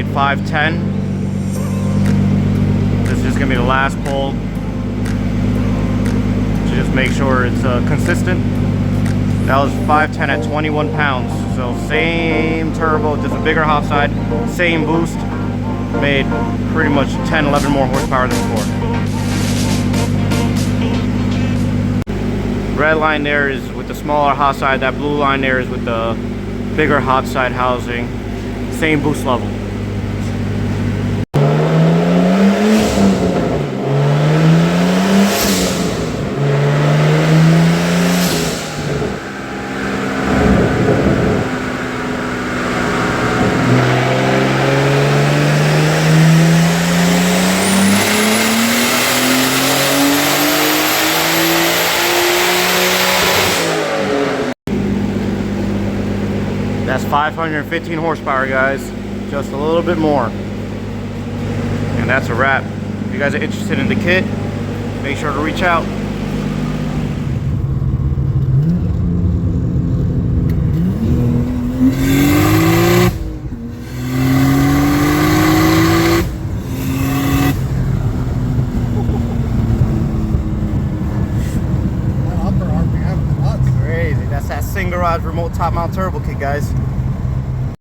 made 510. This is just gonna be the last pull to just make sure it's consistent. That was 510 at 21 pounds. So same turbo, just a bigger hop side, same boost. Made pretty much 10, 11 more horsepower than before. Red line there is with the smaller hot side. That blue line there is with the bigger hot side housing. Same boost level. That's 515 horsepower, guys. Just a little bit more. And that's a wrap. If you guys are interested in the kit, make sure to reach out. Crazy. That's that SynGarage remote top mount turbo kit, guys.